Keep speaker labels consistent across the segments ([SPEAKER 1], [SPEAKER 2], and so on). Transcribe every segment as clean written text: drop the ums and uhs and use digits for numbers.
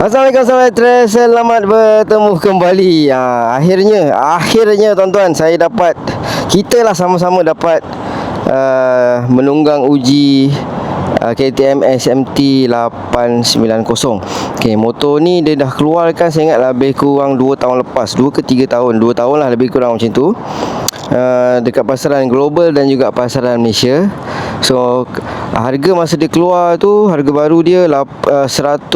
[SPEAKER 1] Assalamualaikum sahabat Trace, selamat bertemu kembali. Akhirnya tuan-tuan, kita sama-sama dapat menunggang uji KTM SMT 890. Okay, motor ni dia dah keluarkan, saya ingat lebih kurang 2 tahun lepas, 2 ke 3 tahun, 2 tahun lah lebih kurang macam tu, dekat pasaran global dan juga pasaran Malaysia. So harga masa dia keluar tu, harga baru dia 103,000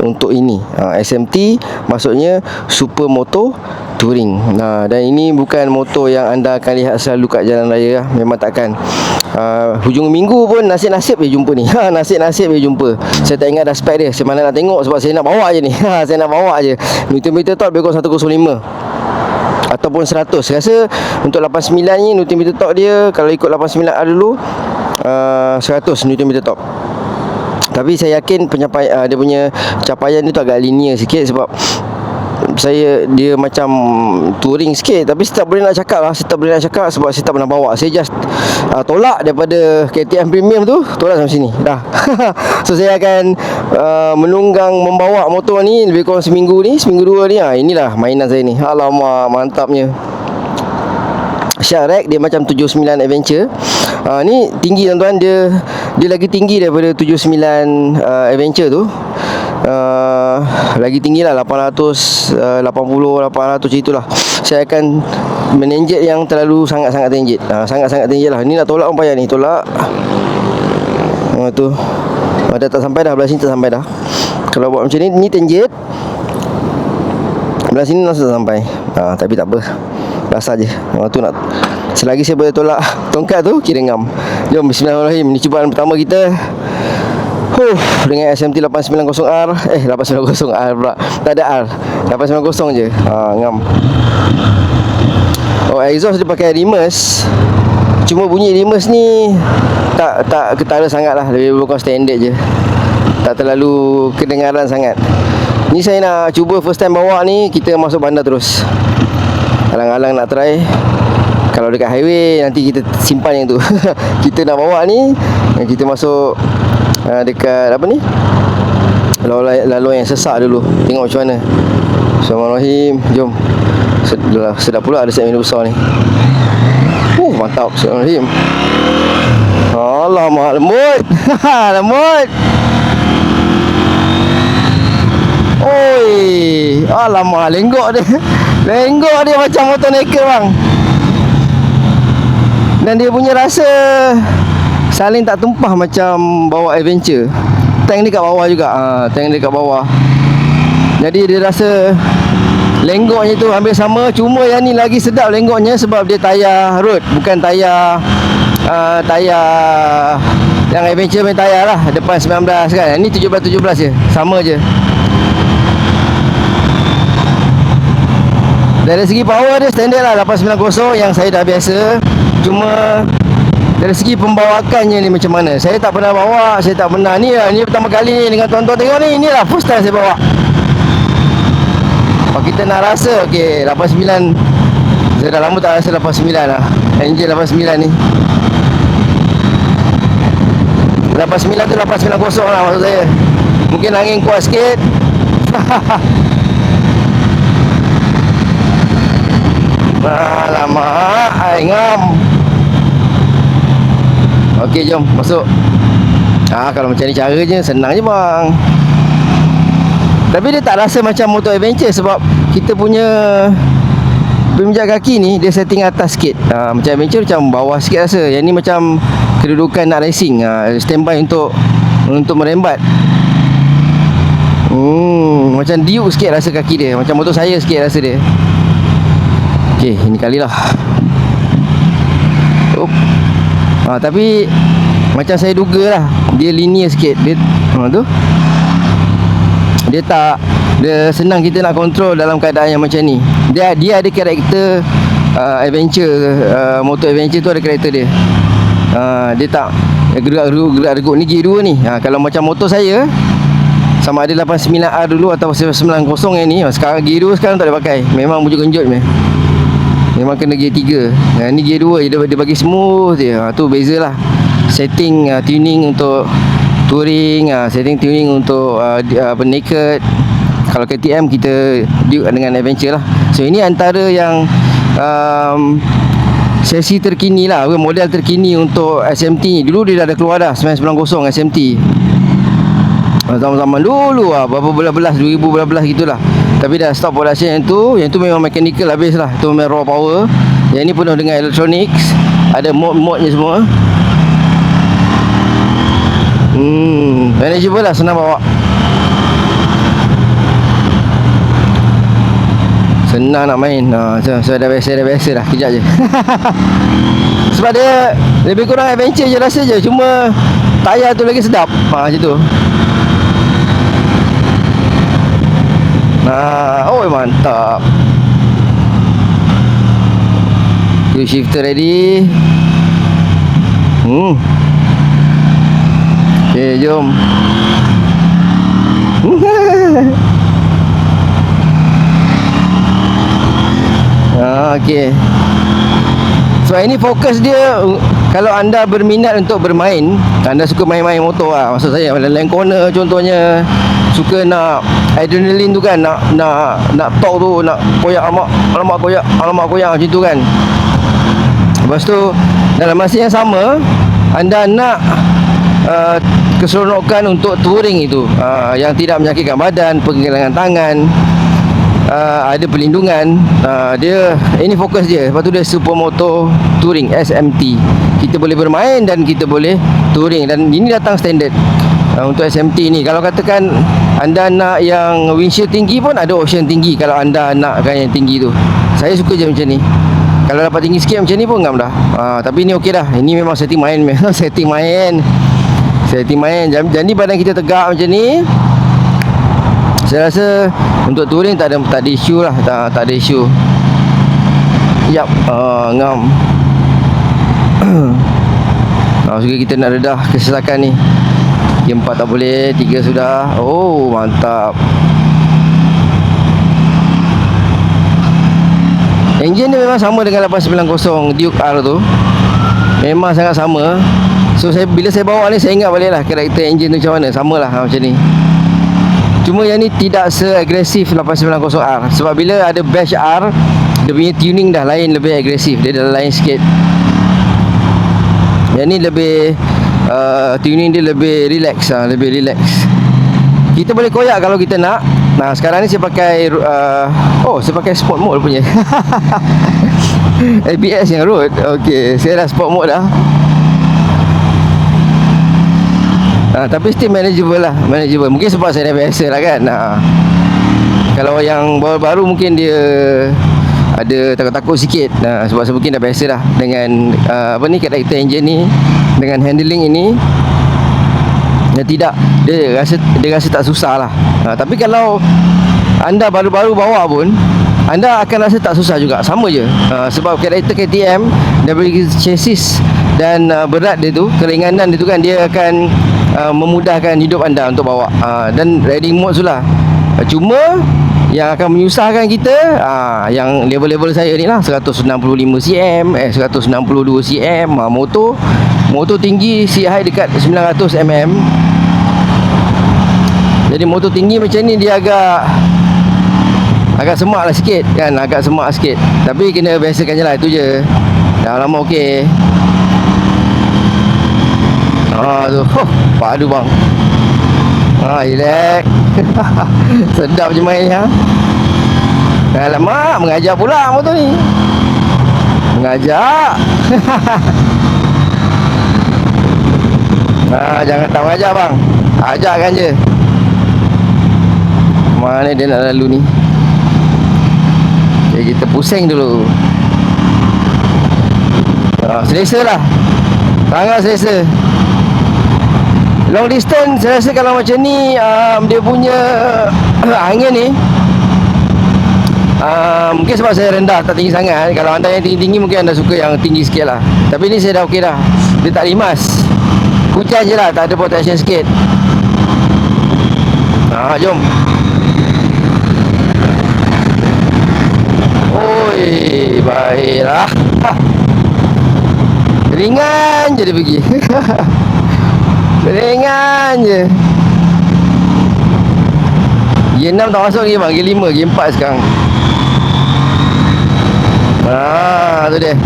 [SPEAKER 1] untuk ini SMT, maksudnya Super Moto Touring. Dan ini bukan motor yang anda akan lihat selalu kat jalan raya lah. Memang takkan. Hujung minggu pun nasib-nasib je jumpa ni. Nasib-nasib je jumpa. Saya tak ingat dah spek dia. Saya mana nak tengok sebab saya nak bawa je ni. Saya nak bawa je. Meter-meter top lebih kurang 105 ataupun 100. Rasa untuk 89 ni Nm top dia, kalau ikut 89R dulu, 100 Nm top. Tapi saya yakin pencapaian dia punya capaian dia tu agak linear sikit, sebab dia macam touring sikit. Tapi saya tak boleh nak cakap sebab saya tak pernah bawa. Saya just tolak daripada KTM Premium tu, tolak sampai sini dah. So saya akan menunggang membawa motor ni lebih kurang seminggu dua ni. Inilah mainan saya ni. Alamak, mantapnya. Shark dia macam 79 Adventure. Ni tinggi tuan-tuan, dia lagi tinggi daripada 79 Adventure tu. Lagi tinggi lah, 880, 800 itulah. Saya akan menenjet yang terlalu sangat-sangat tenjet. Sangat-sangat tenjet lah. Ni nak tolak pun payah ni, tolak. Tu dah tak sampai dah, belah sini tak sampai dah. Kalau buat macam ni tenjet, belah sini langsung tak sampai. Tapi tak apa, rasa je. Tu nak, selagi saya boleh tolak tongkat tu, kira ngam. Jom, bismillahirrahmanirrahim. Ni cubaan pertama kita dengan SMT 890R. 890R pula, tak ada R, 890 je. Ngam. Exhaust dia pakai Rimas. Cuma bunyi Rimas ni tak ketara sangat lah, lebih kurang standard je, tak terlalu kedengaran sangat. Ni saya nak cuba first time bawa ni. Kita masuk bandar terus, alang-alang nak try. Kalau dekat highway nanti kita simpan yang tu. Kita nak bawa ni, kita masuk dekat apa ni, laluan yang sesak dulu, tengok macam mana. Bismillahirrahmanirrahim. Jom. Sedap pula ada set menu besar ni. Mantap. Bismillahirrahmanirrahim. Alamak, lembut. Lembut. Oi, alamak, lenggok dia macam motor naked bang. Dan dia punya rasa saling tak tumpah macam bawa Adventure. Tank dia kat bawah juga. Tank dia kat bawah. Jadi dia rasa lenggoknya tu hampir sama. Cuma yang ni lagi sedap lenggoknya sebab dia tayar road, bukan tayar yang Adventure main tayar lah. Depan 19 kan, ni 17 je. Sama je. Dari segi power dia standard lah 890 yang saya dah biasa. Cuma dari segi pembawakannya ni macam mana, saya tak pernah bawa. Saya tak pernah ni pertama kali ni dengan tuan-tuan tengok ni. Inilah first time saya bawa. Kalau kita nak rasa, okey, 89, saya dah lama tak rasa 89 lah. Engine 89 ni 89 tu 890 lah maksud saya. Mungkin angin kuat sikit. Alamak, ngam. Okey, jom masuk. Kalau macam ni caranya senang je bang. Tapi dia tak rasa macam motor Adventure sebab kita punya pemijat kaki ni dia setting atas sikit. Macam Adventure macam bawah sikit rasa. Yang ni macam kedudukan nak racing. Standby untuk merembat. Macam Duke sikit rasa kaki dia. Macam motor saya sikit rasa dia. Okey, ini kalilah. Tapi macam saya duga lah, dia linear sikit. Dia tu dia senang kita nak kontrol dalam keadaan yang macam ni. Dia ada karakter Adventure, motor Adventure tu ada karakter dia. Dia tak gerak-geruk ni gear 2 ni. Kalau macam motor saya, sama ada 89R dulu atau 990 yang ni, sekarang gear 2 sekarang tak boleh pakai. Memang bujuk genjot memang kena gear 3. Ni gear 2 dia bagi smooth je. Tu beza lah setting tuning untuk touring, setting tuning untuk naked. Kalau KTM kita Duke dengan adventure lah. So ini antara yang sesi terkini lah, model terkini untuk SMT ni. Dulu dia dah ada keluar dah 990 SMT. Zaman-zaman dulu lah, berapa belas 2000 belas gitulah. Tapi dah stop production yang tu memang mechanical habis lah. Tu memang raw power. Yang ni penuh dengan electronics. Ada mod-modnya semua. Manageable lah, senang bawa. Senang nak main. So dah biasa dah. Kejap je. Sebab dia lebih kurang adventure je rasa je. Cuma tayar tu lagi sedap. Macam tu. Oh mantap. Tu shifter ready. Okay, jom. Okay. So ini fokus dia. Kalau anda berminat untuk bermain, anda suka main-main motor lah. Maksud saya land corner contohnya, suka nak adrenaline tu kan, nak torque tu, nak koyak alamak koyak macam tu kan. Lepas tu dalam masa yang sama anda nak keseronokan untuk touring itu, yang tidak menyakitkan badan, pergelangan tangan, ada perlindungan. Dia ini fokus dia. Lepas tu dia Supermoto Touring SMT. Kita boleh bermain dan kita boleh touring, dan ini datang standard untuk SMT ni. Kalau katakan anda nak yang windshield tinggi pun ada option tinggi. Kalau anda nakkan yang tinggi tu, saya suka je macam ni. Kalau dapat tinggi sikit macam ni pun ngam dah. Tapi ni okey dah. Ini memang setting main. Setting main. Jadi badan kita tegak macam ni. Saya rasa untuk touring tak ada isu lah. Tak ada isu. Yap, ngam. Suka kita nak redah kesesakan ni. Yang 4 tak boleh, 3 sudah. Oh, mantap. Enjin dia memang sama dengan 890 Duke R tu. Memang sangat sama. So bila saya bawa ni, saya ingat balik lah karakter enjin tu macam mana. Samalah macam ni. Cuma yang ni tidak se-agresif 890R. Sebab bila ada Bash R, dia punya tuning dah lain, lebih agresif. Dia dah lain sikit. Yang ni lebih tuning dia lebih relax. Lebih relax. Kita boleh koyak kalau kita nak. Nah, sekarang ni saya pakai saya pakai sport mode punya. ABS yang road. Okey, saya dah sport mode dah. Tapi still manageable lah. Manageable. Mungkin sebab saya dah biasa lah kan. Kalau yang baru-baru mungkin dia ada takut-takut sikit. Sebab saya mungkin dah biasa dah dengan karakter engine ni, dengan handling ini. Dia rasa tak susah lah. Tapi kalau anda baru-baru bawa pun, anda akan rasa tak susah juga. Sama je. Sebab karakter KTM dari chassis dan berat dia tu, keringanan dia tu kan, dia akan memudahkan hidup anda untuk bawa. Dan riding mode tu lah. Cuma yang akan menyusahkan kita, yang level-level saya ni lah, 165 cm, 162 cm, motor tinggi, seat height dekat 900 mm. Jadi motor tinggi macam ni dia agak semak lah sikit kan, agak semak sikit. Tapi kena biasakan je lah, itu je. Dah lama okey. Tu padu bang. Relax. Sedap je main ha. Alamak, mengajar pula motor ni. Mengajar. Jangan tak mengajar bang. Ajarkan je. Mana dia nak lalu ni. Okay, kita pusing dulu. Selesa lah. Sangat selesa. Long distance saya rasa kalau macam ni, dia punya angin ni, mungkin sebab saya rendah, tak tinggi sangat. Kalau anda yang tinggi-tinggi mungkin anda suka yang tinggi sikit lah. Tapi ni saya dah okey dah. Dia tak limas. Hujan je lah, tak ada protection sikit. Jom. Oi, baiklah. Ringan je dia pergi. Ringan je. Gear 6 tak masuk lagi bang. Gear 5, Gear 4 sekarang. Tu dia.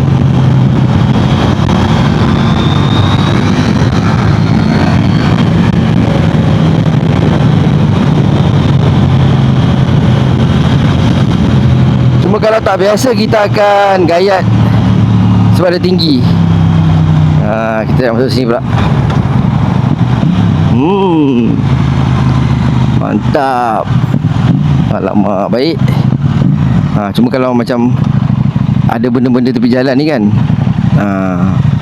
[SPEAKER 1] Cuma kalau tak biasa kita akan gayat sebab dia tinggi. Kita nak masuk sini pula. Mantap. Alamak, baik. Cuma kalau macam ada benda-benda tepi jalan ni kan,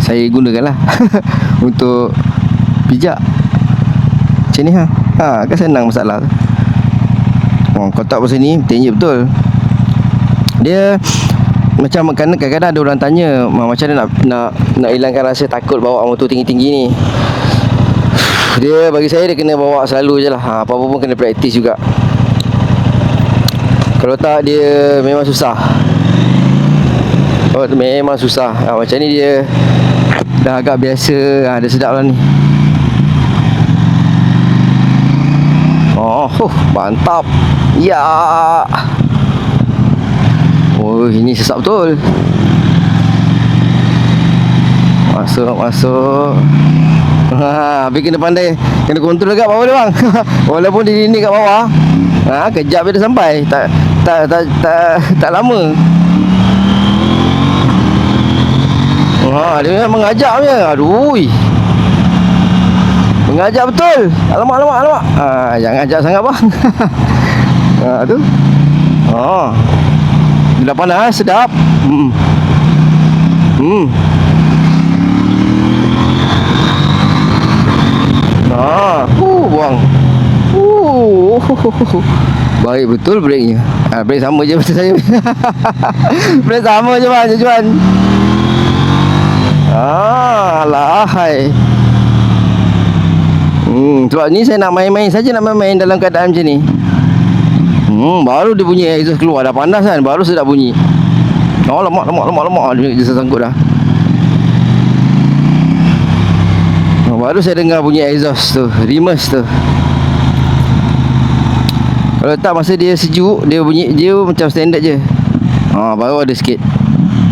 [SPEAKER 1] saya gunakanlah untuk pijak. Macam ni kan senang masalah tu. Kau tak pasal ni tenyap betul. Dia macam kadang-kadang ada orang tanya macam mana nak hilangkan rasa takut bawa motor tinggi-tinggi ni. Dia bagi saya dia kena bawa selalu je lah. Apa-apa pun kena praktis juga. Kalau tak dia memang susah. Memang susah. Macam ni dia dah agak biasa. Dia sedap lah ni. Mantap. Ya. Ini sesak betul. Masuk. Habis kena pandai, kena kontrol kat bawah dia bang. Walaupun dia ni kat bawah, kejap dia dah sampai. Tak lama. Dia memang mengajak punya. Aduh. Mengajak betul. Alamak. Jangan ajak sangat bang. Tu. Dia dah panas, sedap. Buang. Baik betul breaknya. Break sama je macam saya. Break sama je bang, tujuan. Alahai. Sebab ni saya nak main-main saja, nak main-main dalam keadaan macam ni. Baru dia bunyi exhaust keluar, dah panas kan, baru sedap bunyi. Lemak. Dia sangkut dah. Baru saya dengar bunyi exhaust tu, reverse tu. Kalau tak masa dia sejuk, dia bunyi dia macam standard je. Baru ada sikit.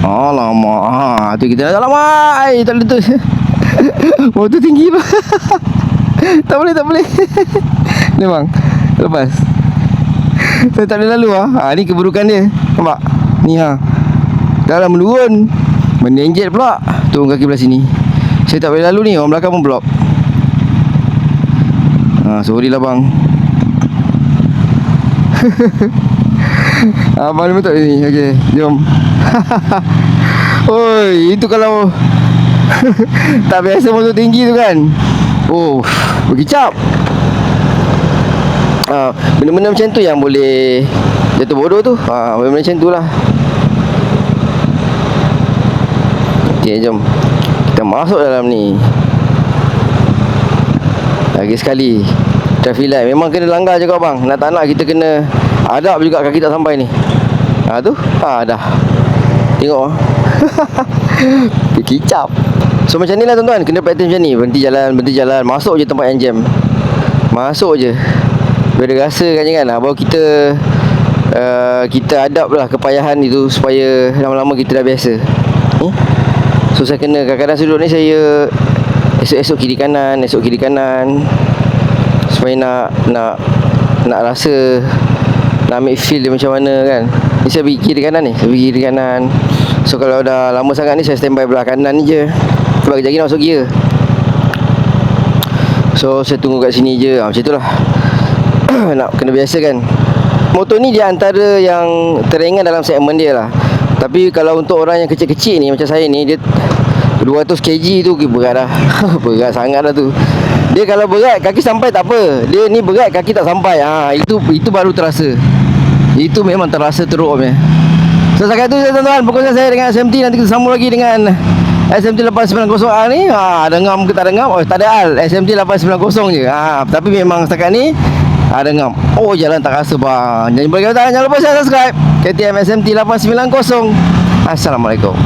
[SPEAKER 1] Alamak. Tu kita nak alamak. Tak boleh tu. Motor tinggi tu. Tak boleh. Ni bang, lepas. Saya tak boleh lalu ni keburukan dia. Nampak? Ni dah lah menurun. Menenjet pula. Turun kaki belah sini. Saya tak boleh lalu ni. Orang belakang pun blok. Sorry lah bang. Abang ni betul ni. Okey, jom. Oi, itu kalau tak biasa motor tinggi tu kan. Berkicap. Benda-benda macam tu yang boleh jatuh bodoh tu. Benda-benda macam tu lah. Okay, jom kita masuk dalam ni. Lagi sekali, traffic light memang kena langgar juga bang. Nak tak nak kita kena adab juga kaki tak sampai ni. Tu dah. Tengok kicap. So macam ni lah tuan-tuan, kena praktis macam ni. Berhenti jalan, masuk je tempat yang jam. Masuk je. Biar dia rasakan je kan. Baru kita adab lah kepayahan itu, supaya lama-lama kita dah biasa. So saya kena kadang-kadang sudut ni saya esok kiri kanan, supaya nak rasa, nak ambil feel dia macam mana kan. Ni saya pergi kiri kanan. So kalau dah lama sangat ni, saya standby belah kanan ni je. Sebab kejap lagi nak masuk gear. So saya tunggu kat sini je. Macam itulah. Nak kena biasa kan. Motor ni dia antara yang teringan dalam segmen dia lah. Tapi kalau untuk orang yang kecil-kecil ni macam saya ni, dia 200 kg tu berat dah. Berat sangat dah tu. Dia kalau berat kaki sampai tak apa. Dia ni berat kaki tak sampai. Itu baru terasa. Itu memang terasa teruk punya. So setakat tu tuan-tuan, perkongsian saya dengan SMT. Nanti kita sambung lagi dengan SMT 890R ni. Ada ngam ke tak ada ngam? Tak ada hal. SMT 890 je. Tapi memang setakat ni ada ngam. Jalan tak rasa bang. Jangan lupa subscribe KTM SMT 890. Assalamualaikum.